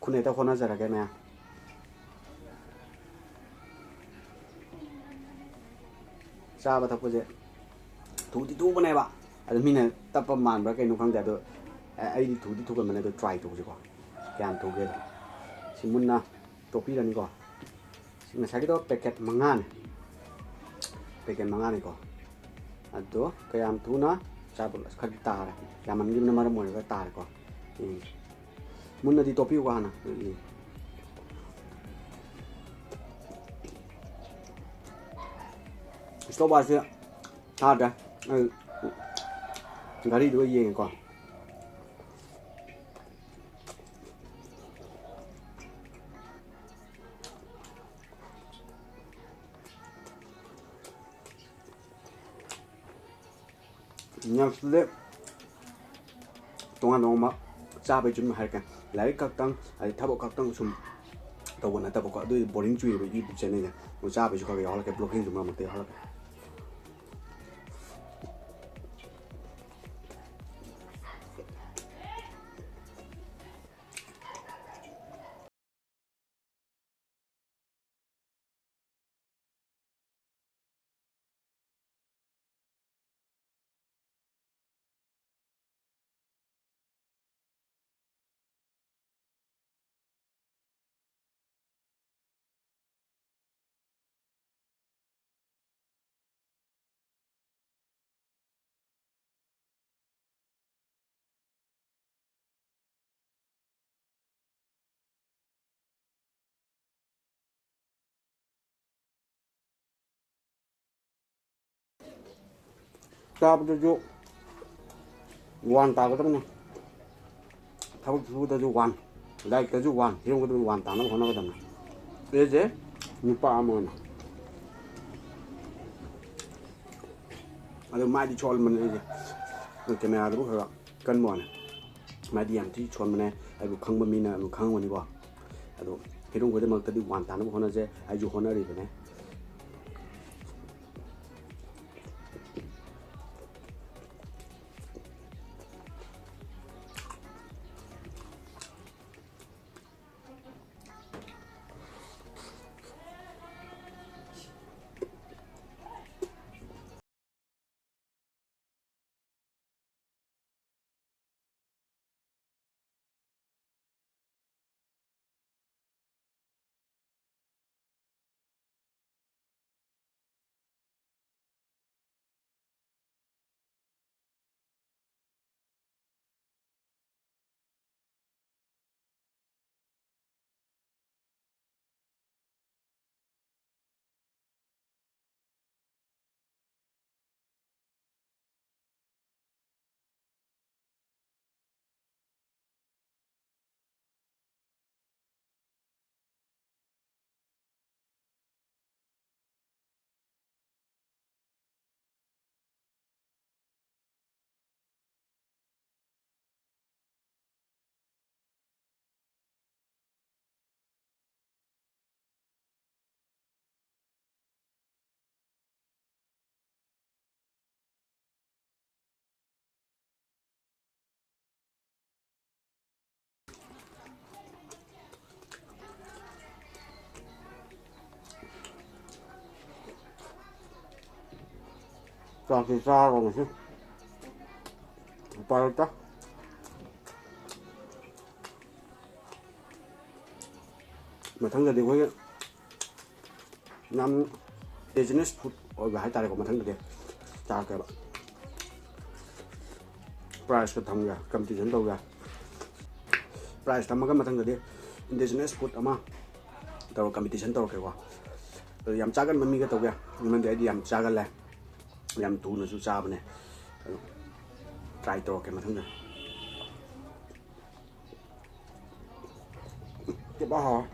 คุณเอตคนน่าจะรักแกไหมทราบว่าทักผู้เจถูกที่ถูกปะเนี่ยบะอาจจะมีเนี่ยตับประมาณแบบแกนุ่งข้างแต่ตัวไอ้ถูกที่ถูกกันมันเนี่ยตัว try ถูกสิกว่าแกนถูกเลยสิมุนนะตัวพี่เรานี่ก่อนสิมันใช้กี่ตัวแพ็กเกจมังงานแพ็กเกจมังงานนี่ก่อนอันตัวก็ยามถูกนะทราบขัดตาเลยยามมันยิ้มน้ำมันมันก็ตาเลยก่อนมุนนะที่ตัวพี่ว่านะSlow sih, ada, gari dua ye kok. Yang sudah, tunggu nongma, cabai cuma harga. Lagi kadang, ada tabok kadang cuma, tahu na tabok kadang boring cuy, YouTube channel nya, cabai juga kayak orang kayak blocking cuma mati orang. Tab tu wan tahu tu mana, tahu tu wan, like tu wan, hilang tu wan tanah mana tu mana, ni je, ni pa mana, ada mai di chol mana ni je, ni kamera tu bukan kan mana, mai di yang di chol mana, aku kang bermina, aku kang mana ni bah, ada hilang tu mana tu wan tanah mana je, aku mana ni mana. Kasih sarung sih, apa itu? Macam jadi gue nam business food, oh bahaya tarik macam jadi, cakap kayak price ketemu ya, competition tahu ya, price tambah kan macam jadi, business food ama, tahu competition tahu kayak gua, yang cagan mami kita tahu ya, memang dia yang cagan lah. Yang tu nasi susah bener, try terus ke macam ni. Kita bahas,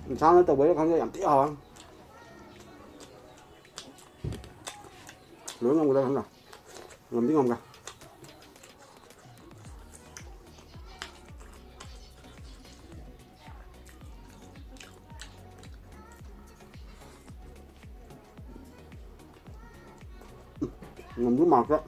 macam tu boleh kan yang tiada. Lu ngam kita kan lah, ngam ngam kan. Ngam tu masak.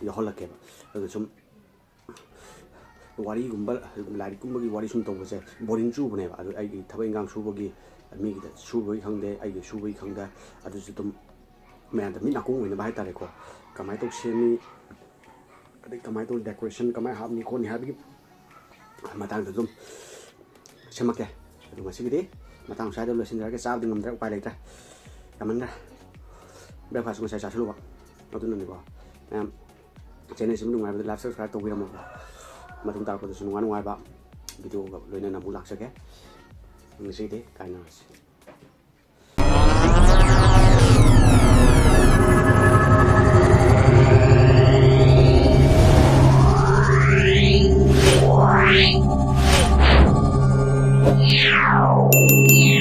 ꯌꯥꯎꯍꯜꯂꯛꯀꯦꯕ ꯑꯗꯨ ꯁꯨꯝ ꯋꯥꯔꯤꯒꯨꯝꯕ ꯂꯥꯏꯔꯤꯛꯀꯨꯝꯕꯒꯤ ꯋꯥꯔꯤ ꯁꯨꯝ ꯇꯧꯕꯁꯦ boring ꯆꯨꯕꯅꯦꯕ ꯑꯗꯨ ꯑꯩꯒꯤ ꯊꯕꯛ ꯏꯟꯈꯥꯡ ꯁꯨꯕꯒꯤ ꯃꯤꯒꯤꯗ ꯁꯨꯕꯒꯤ ꯈꯪꯗꯦ ꯑꯩꯒꯤ ꯁꯨꯕꯒꯤ ꯈꯪꯗꯦ ꯑꯗꯨꯁꯨ ꯑꯗꯨꯝ ꯃꯌꯥꯝꯗ ꯃꯤꯠ ꯅꯥꯀꯣꯡ ꯑꯣꯏꯅꯕ ꯍꯥꯏꯇꯥꯔꯦꯀꯣ ꯀꯃꯥꯏꯅ ꯇꯧ ꯁꯦꯝꯃꯤ ꯑꯗꯩ ꯀꯃꯥꯏꯅ ꯇꯧ ꯗꯦꯀꯣꯔꯦꯁꯟ ꯀꯃꯥꯏꯅ ꯍꯥꯞꯅꯤ ꯈꯣꯠꯅꯤ ꯍꯥꯏꯕꯒꯤ ꯃꯇꯥꯡꯗ ꯑꯗꯨꯝ ꯁꯦꯝꯃꯛꯀꯦ ꯑꯗꯨ ꯉꯁꯤꯒꯤꯗꯤ ꯃꯇꯥꯡ ꯁ꯭ꯋꯥꯏꯗ ꯂꯣꯏꯁꯤꯟꯖꯔꯒꯦ ꯆꯥꯕꯗꯤ ꯉꯝꯗ꯭ꯔꯦ ꯎꯄꯥꯏ ꯂꯩꯇ꯭ꯔꯦ ꯌꯥꯝꯃꯟꯈ꯭ꯔꯦ ꯕ꯭ꯔꯦꯛꯐꯥꯁ ꯉꯁꯥꯏ ꯆꯥꯁꯤꯜꯂꯨꯕ ꯑꯗꯨꯅꯅꯤꯀꯣ ꯃꯌꯥꯝ ꯆꯦꯅꯦꯜꯁꯤꯕꯨ ꯅꯨꯡꯉꯥꯏꯕꯗ ꯂꯥꯏꯛ ꯁꯕꯁꯀ꯭ꯔꯥꯏꯕ ꯇꯧꯕꯤꯔꯝꯃꯣꯀꯣ ꯃꯇꯨꯡ ꯇꯥꯔꯛꯄꯗꯁꯨ ꯅꯨꯡꯉꯥꯏꯕ ꯚꯤꯗꯤꯑꯣꯒ ꯂꯣꯏꯅꯅ ꯑꯃꯨꯛ ꯂꯥꯛꯆꯒꯦ ꯉꯁꯤꯗꯤ ꯀꯥꯏꯅꯔꯁꯤ Yeah.